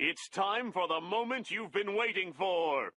It's time for the moment you've been waiting for.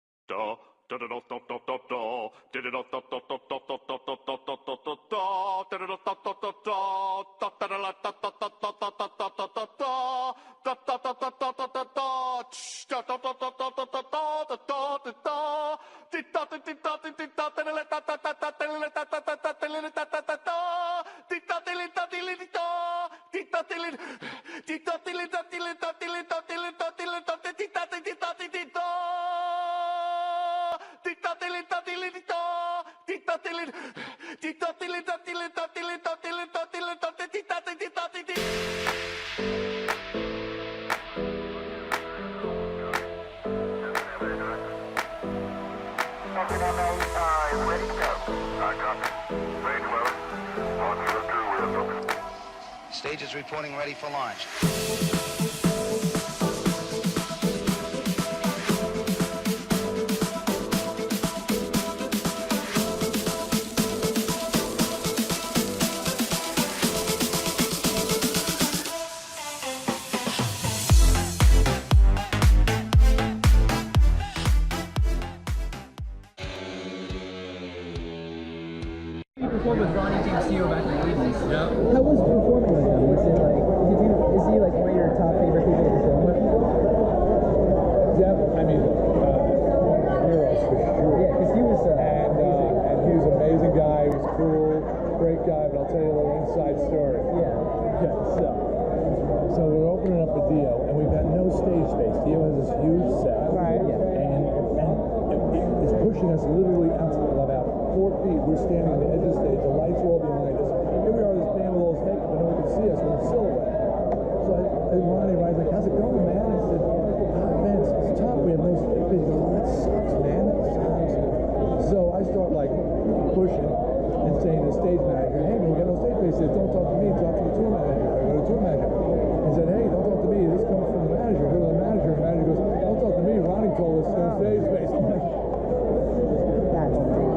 Stage is reporting ready for launch. Performed with Ronnie James Dio back in the 80s. Yeah. How was performing with him? Is he like one of your top favorite people to perform with? I mean, heroes for sure. Yeah, because he was and he was an amazing guy. He was cool, great guy. But I'll tell you a little inside story. Yeah. Okay, so we're opening up a Dio, and we've got no stage space. Dio has this huge set, Right. Yeah. and it's pushing us literally out to about 4 feet. We're standing on the edge of the stage. The lights are all behind us. Here we are, this band with all this makeup, but no one can see us. We're in silhouette. So Ronnie's like, "How's it going, man?" I said, "Man, it's tough. We have no stage space." He goes, "Oh, that sucks, man. That sucks." So I start like pushing and saying to the stage manager, "Hey, man, we got no stage space." He said, "Don't talk to me. Talk to the tour manager." I go to the tour manager. He said, "Hey, don't talk to me. This comes from the manager." I go to the manager. The manager goes, "Don't talk to me. Ronnie told us no stage space." I'm like,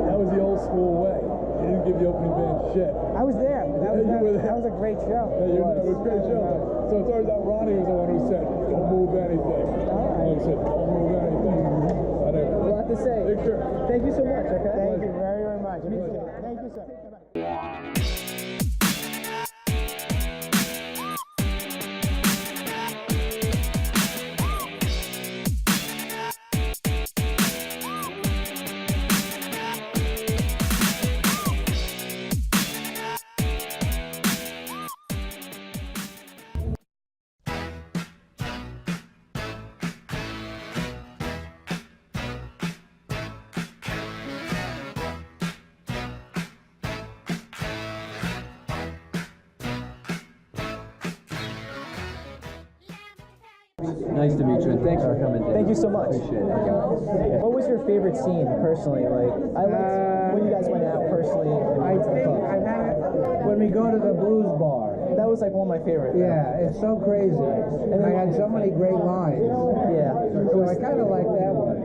that was the old school way. He didn't give the opening band shit. I was there. That was a great show. Yeah, it was a great show. So it turns out Ronnie was the one who said, "Don't move anything." He said, "Don't move anything." A lot to say. Thank you so much, okay? Thank you very, very much. Thank you, sir. Nice to meet you, and thanks for coming. Thank you so much. Appreciate it. What was your favorite scene personally? Like, I liked when you guys went out personally. I think I had it when we go to the blues bar. That was like one of my favorites. Yeah, it's so crazy. And I had so many great lines. Yeah. So I kind of like that one.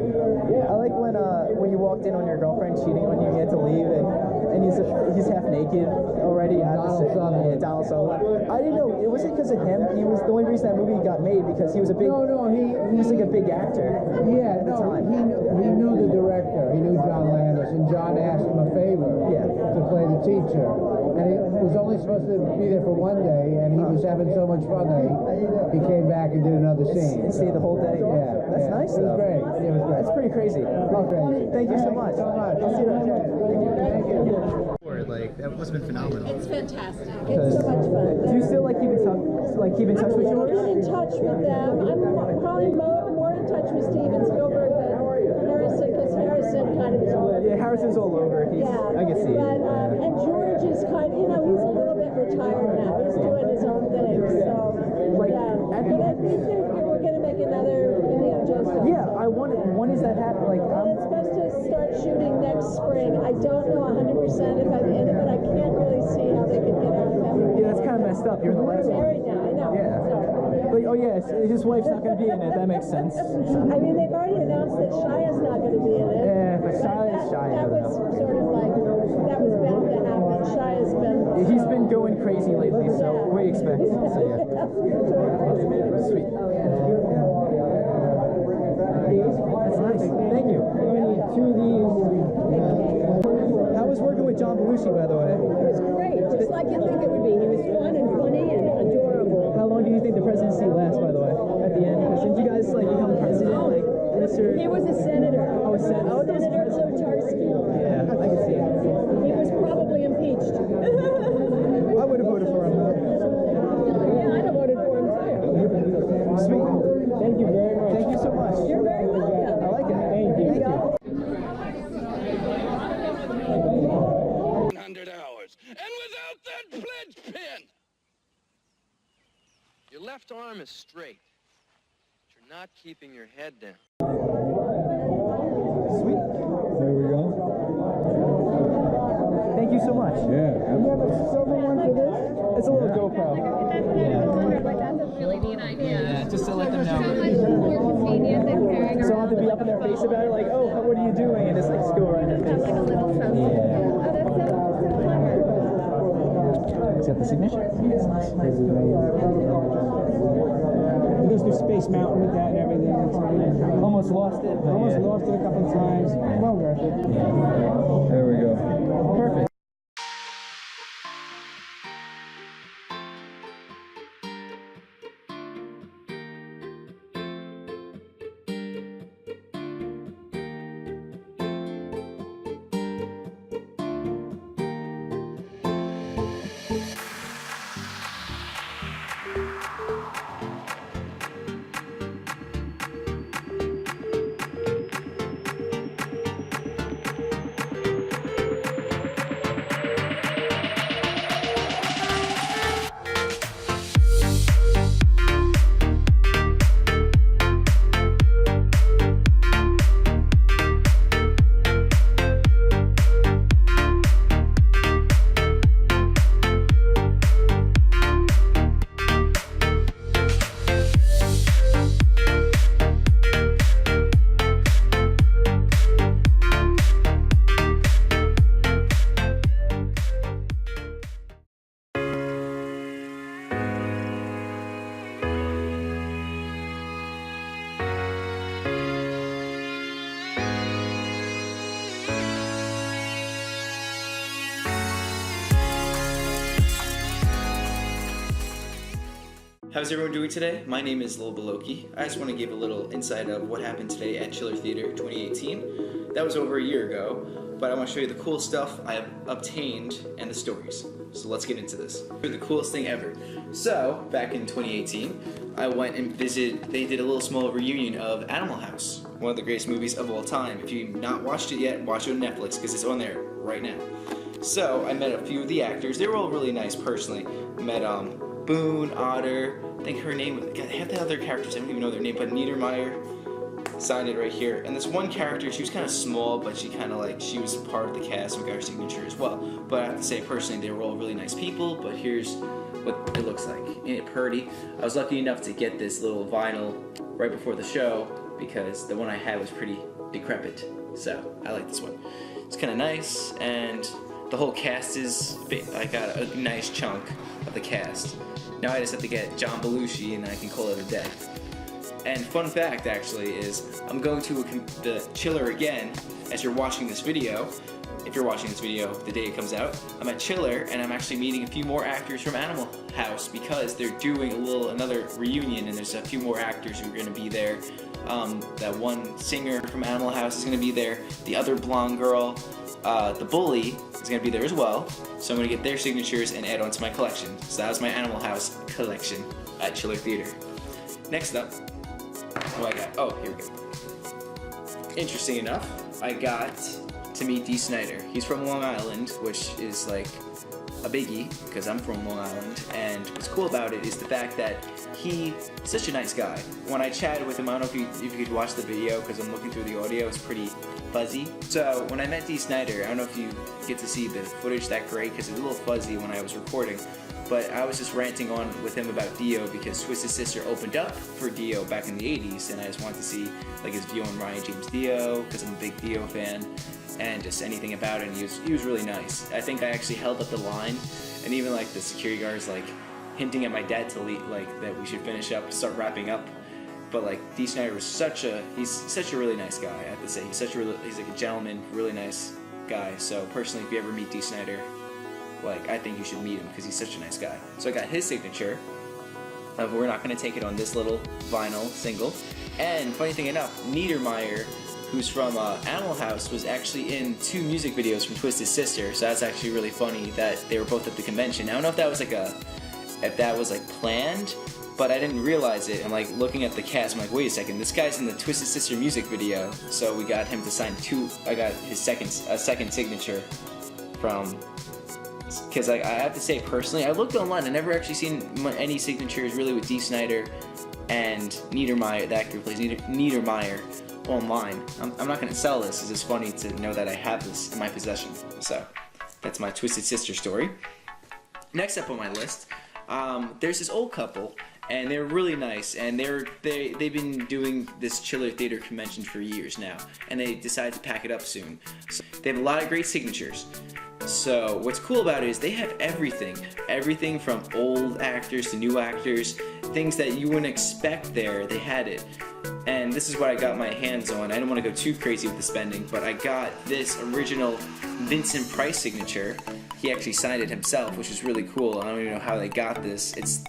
Yeah, I like when you walked in on your girlfriend cheating on you, you had to leave, and he's half naked already at the set. Yeah, Donald Sutherland. I didn't know, it wasn't because of him. He was the only reason that movie got made because he was a big. He was like a big actor. Yeah, he knew the director. He knew John Landis, and John asked him a favor. Yeah. To play the teacher, and he was only supposed to be there for one day, and he was having so much fun that he came back and did another scene. And stayed the whole day. Yeah, That's nice. It was though. great. It was great. That's pretty crazy. Okay. Thank you so much. I'll see you later. Thank you. Like that must have been phenomenal. It's fantastic. It's so much fun. Do you still keep in touch with yours? I'm in touch with them. I'm probably more in touch with Steven Spielberg than kind of his own. Yeah, Harrison's all over. I can see it. But, and George is kind of, he's a little bit retired now. He's doing his own thing. So, Like, yeah. But I think we're going to make another Indiana Jones film. Yeah, I wonder, when is that happening? Like, Well, it's supposed to start shooting next spring. I don't know 100% if I'm in it, but I can't really see how they could get out of that. yeah, that's kind of messed up. You're in the last one. Married now, I know. Yeah. So, Like, oh yeah, his wife's not going to be in it. That makes sense. I mean, they've already announced that Shia's not going to be in it. Yeah, but Shia's Shia. That was sort of like, that was bound to happen. Shia's been... He's been going crazy lately, so we expect. So yeah. Sweet. That's nice. Thank you. How was working with John Belushi, by the way? It was great, just like you think it would be. He was fun and funny and adorable. How long do you think the presidency lasts, by the way, at the end? Because didn't you guys like become president, like Mr. He was a senator. Oh, Senator Zotarsky. Yeah, I can see it. He was probably impeached. I would have voted for him. Yeah, I'd have voted for him too. Sweet. Thank you very much. Thank you so much. You're very welcome. I like it. Thank you. 100 hours. And without that pledge pin! Your left arm is straight, but you're not keeping your head down. Sweet. There we go. Thank you so much. Yeah. You have a silver one for this? It's a little GoPro. Like, that's a really neat idea. Yeah, just to let them know. So much more convenient than carrying So I don't have to be up in their face about it, like, oh, what are you doing? And just like go right in their have face. like a little sense. Yeah. Oh, that's so clever. It's got the signature. He goes through Space Mountain with that and everything. Almost lost it. Almost lost it a couple of times. Well worth it. There we go. Perfect. How's everyone doing today? My name is Lovable Loki. I just want to give a little insight of what happened today at Chiller Theater 2018. That was over a year ago, but I want to show you the cool stuff I have obtained and the stories. So let's get into this. The coolest thing ever. So, back in 2018, I went and visited, they did a little small reunion of Animal House, one of the greatest movies of all time. If you've not watched it yet, watch it on Netflix because it's on there right now. So, I met a few of the actors. They were all really nice personally. I met Boone, Otter, I think her name, half the other characters, I don't even know their name, but Niedermeyer signed it right here. And this one character, she was kind of small, but she kind of like, she was part of the cast and got her signature as well. But I have to say, personally, they were all really nice people, but here's what it looks like. Ain't it pretty? I was lucky enough to get this little vinyl right before the show, because the one I had was pretty decrepit. So, I like this one. It's kind of nice, and the whole cast is, I got a nice chunk of the cast. Now I just have to get John Belushi and I can call it a day. And fun fact actually is, I'm going to the Chiller again as you're watching this video. If you're watching this video the day it comes out, I'm at Chiller and I'm actually meeting a few more actors from Animal House because they're doing another reunion and there's a few more actors who are going to be there. That one singer from Animal House is going to be there. The other blonde girl, the bully, is going to be there as well. So I'm going to get their signatures and add on to my collection. So that was my Animal House collection at Chiller Theater. Next up, what I got? Oh, here we go. Interesting enough, I got to meet Dee Snider. He's from Long Island, which is like a biggie because I'm from Long Island, and what's cool about it is the fact that he's such a nice guy. When I chatted with him, I don't know if you could watch the video because I'm looking through the audio, it's pretty fuzzy. So when I met Dee Snider, I don't know if you get to see the footage that great because it was a little fuzzy when I was recording, but I was just ranting on with him about Dio because Twisted Sister opened up for Dio back in the 80s, and I just wanted to see like his view on Ryan James Dio because I'm a big Dio fan, and just anything about it. And he was really nice. I think I actually held up the line, and even like the security guards like hinting at my dad to leave, like that we should finish up, start wrapping up. But like Dee Snider was such a really nice guy. I have to say he's like a gentleman, really nice guy. So personally, if you ever meet Dee Snider, like I think you should meet him because he's such a nice guy. So I got his signature. We're not going to take it on this little vinyl single. And funny thing enough, Niedermeyer, who's from Animal House, was actually in 2 music videos from Twisted Sister. So that's actually really funny that they were both at the convention. I don't know if that was like planned, but I didn't realize it. And like looking at the cast, I'm like, wait a second, this guy's in the Twisted Sister music video. So we got him to sign 2. I got his second signature from. Because I have to say personally, I looked online. I never actually seen any signatures really with Dee Snider and Niedermeyer, the actor who plays Niedermeyer, online. I'm not going to sell this. It's just funny to know that I have this in my possession. So that's my Twisted Sister story. Next up on my list, there's this old couple, and they're really nice, and they've been doing this Chiller Theater convention for years now, and they decided to pack it up soon. So they have a lot of great signatures. So what's cool about it is they have everything from old actors to new actors, things that you wouldn't expect there, they had it. And this is what I got my hands on. I don't want to go too crazy with the spending, but I got this original Vincent Price signature. He actually signed it himself, which is really cool. I don't even know how they got this. It's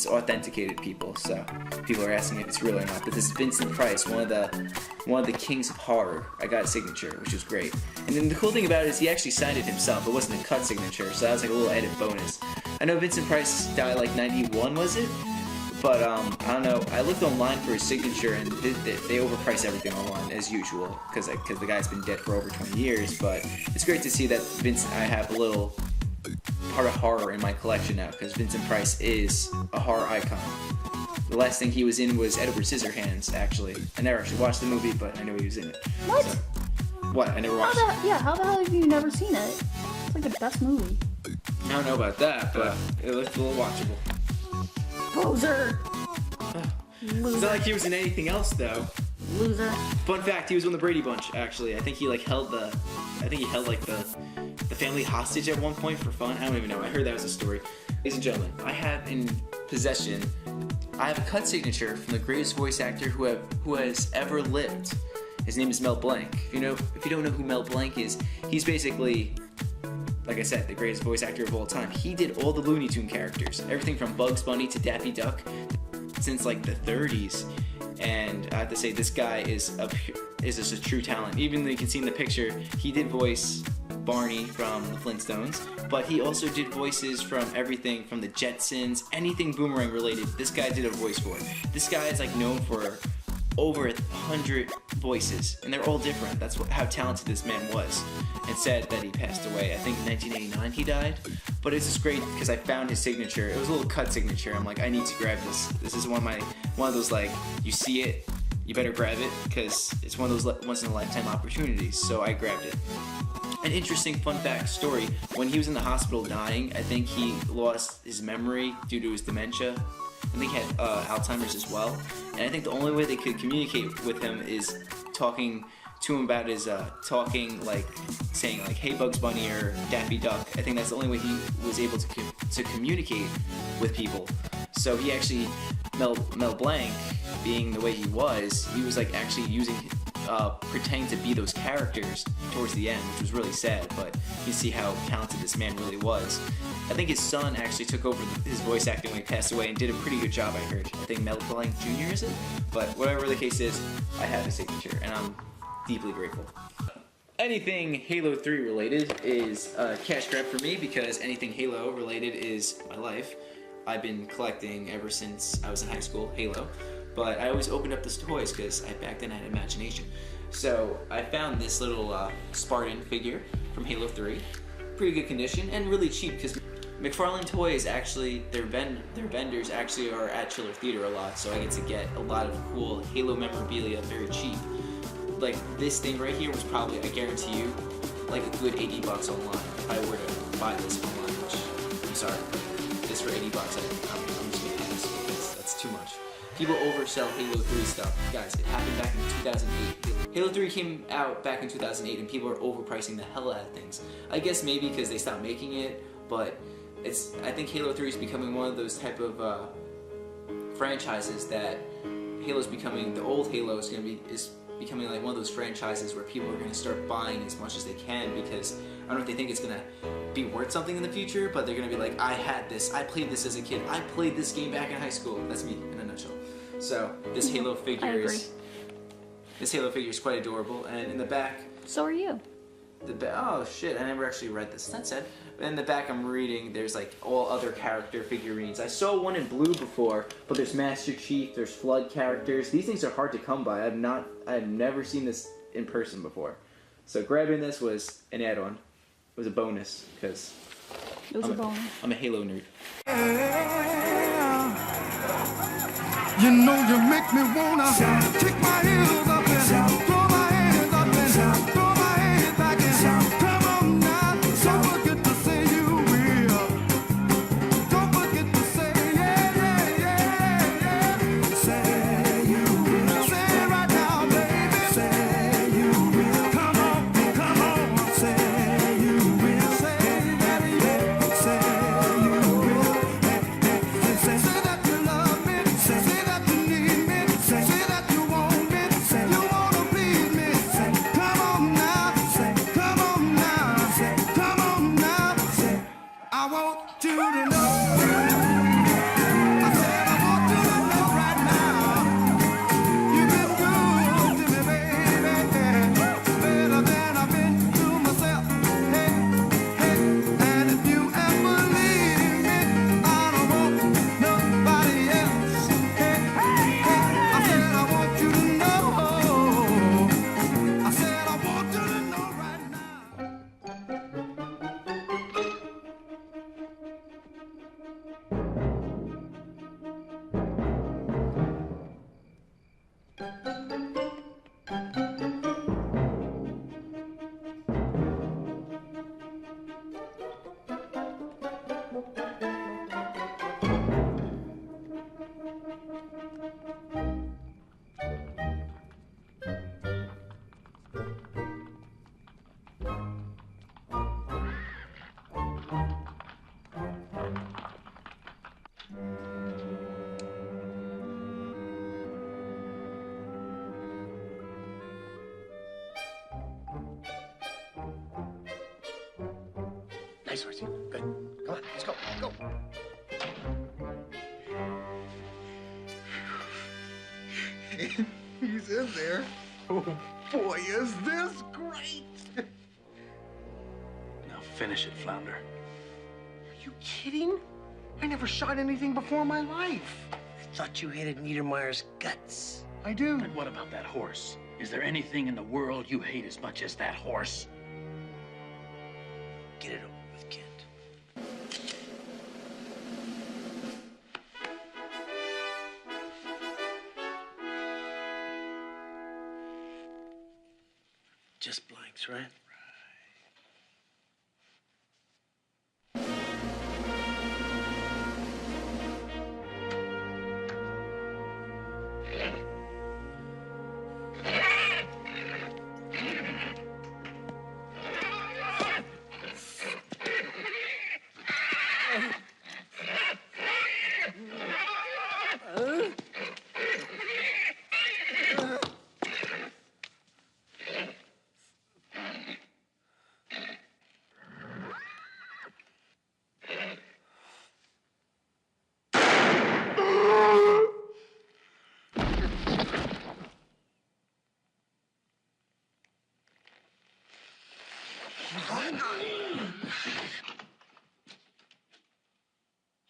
authenticated, people. So people are asking if it's real or not. But this is Vincent Price, one of the kings of horror. I got a signature, which was great. And then the cool thing about it is he actually signed it himself. It wasn't a cut signature, so that was like a little added bonus. I know Vincent Price died like 91, was it? But I don't know. I looked online for his signature, and they overprice everything online as usual because the guy's been dead for over 20 years. But it's great to see that I have a little part of horror in my collection now because Vincent Price is a horror icon. The last thing he was in was Edward Scissorhands. Actually, I never actually watched the movie, but I know he was in it. What? So, what? I never watched it. How the hell have you never seen it? It's like the best movie. I don't know about that, but it looked a little watchable. Poser. It's not like he was in anything else though. Loser. Fun fact: he was on the Brady Bunch. Actually, I think he held the family hostage at one point for fun. I don't even know. I heard that was a story. Ladies and gentlemen, I have in possession. I have a cut signature from the greatest voice actor who has ever lived. His name is Mel Blanc. If you don't know who Mel Blanc is, he's basically, like I said, the greatest voice actor of all time. He did all the Looney Tune characters, everything from Bugs Bunny to Daffy Duck, since like the 30s. And I have to say, this guy is just a true talent. Even though you can see in the picture, he did voice Barney from the Flintstones, but he also did voices from everything from the Jetsons, anything Boomerang related. This guy did a voice for it. This guy is like known for over 100 voices, and they're all different. That's how talented this man was. It's sad that he passed away. I think in 1989 he died, but it's just great because I found his signature. It was a little cut signature. I'm like, I need to grab this. This is one of those like, you see it, you better grab it because it's one of those once in a lifetime opportunities. So I grabbed it. An interesting fun fact story, when he was in the hospital dying, I think he lost his memory due to his dementia. I think he had Alzheimer's as well. And I think the only way they could communicate with him is talking to him about his, saying like, hey Bugs Bunny or Daffy Duck. I think that's the only way he was able to communicate with people. So he actually, Mel Blanc, being the way he was like actually using pretending to be those characters towards the end, which was really sad, but you see how talented this man really was. I think his son actually took over his voice acting when he passed away and did a pretty good job, I heard. I think Mel Blanc Jr. is it? But whatever the case is, I have his signature, and I'm deeply grateful. Anything Halo 3 related is a cash grab for me because anything Halo related is my life. I've been collecting ever since I was in high school, Halo. But I always opened up these toys because back then I had imagination. So I found this little Spartan figure from Halo 3. Pretty good condition and really cheap because McFarlane Toys actually, their vendors actually are at Chiller Theater a lot, so I get to get a lot of cool Halo memorabilia very cheap. Like this thing right here was probably, I guarantee you, like a good $80 online if I were to buy this online, which I'm sorry, this for $80, I'm just gonna pass because that's too much. People oversell Halo 3 stuff. Guys, it happened back in 2008. Halo 3 came out back in 2008 and people are overpricing the hell out of things. I guess maybe because they stopped making it, but I think Halo 3 is becoming one of those type of franchises that Halo's becoming, the old Halo is becoming like one of those franchises where people are going to start buying as much as they can because I don't know if they think it's going to be worth something in the future, but they're going to be like, I had this, I played this as a kid, I played this game back in high school. That's me in a nutshell. So this Halo figure is quite adorable, and in the back. So are you. Oh shit! I never actually read this. That's sad. In the back, I'm reading. There's like all other character figurines. I saw one in blue before, but there's Master Chief. There's Flood characters. These things are hard to come by. I've never seen this in person before. So grabbing this was an add-on. It was a bonus because I'm a Halo nerd. You know you make me wanna kick my heels up and throw my hands up and throw my head back and come on now. Don't forget to say you will. Don't forget to say yeah. Say you will. Say it right now, baby. Say you will. Come on. Say you will. Say that yeah. Say you will. Say that you love me. Say that you need me. Say that you want me. Say you wanna please me. Say come on now. Say come on now. Say come on now. Say I want you to know. I said I want you to know right now. You've been good to me, baby. Better than I've been to myself. Hey. And if you ever leave me, I don't want nobody else. I said I want you to know. I said I want you to know right now. Nice, Horsey. Good. Come on, let's go. Go. He's in there. Oh boy, is this great! Now finish it, Flounder. Are you kidding? I never shot anything before in my life. I thought you hated Niedermeyer's guts. I do. And what about that horse? Is there anything in the world you hate as much as that horse? Get it over with, Kent. Just blanks, right?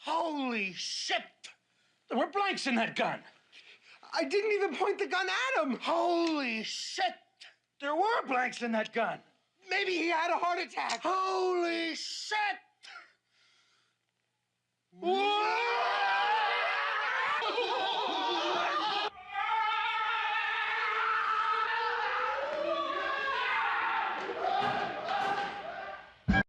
Holy shit! There were blanks in that gun. I didn't even point the gun at him. Holy shit! There were blanks in that gun. Maybe he had a heart attack. Holy shit! Whoa!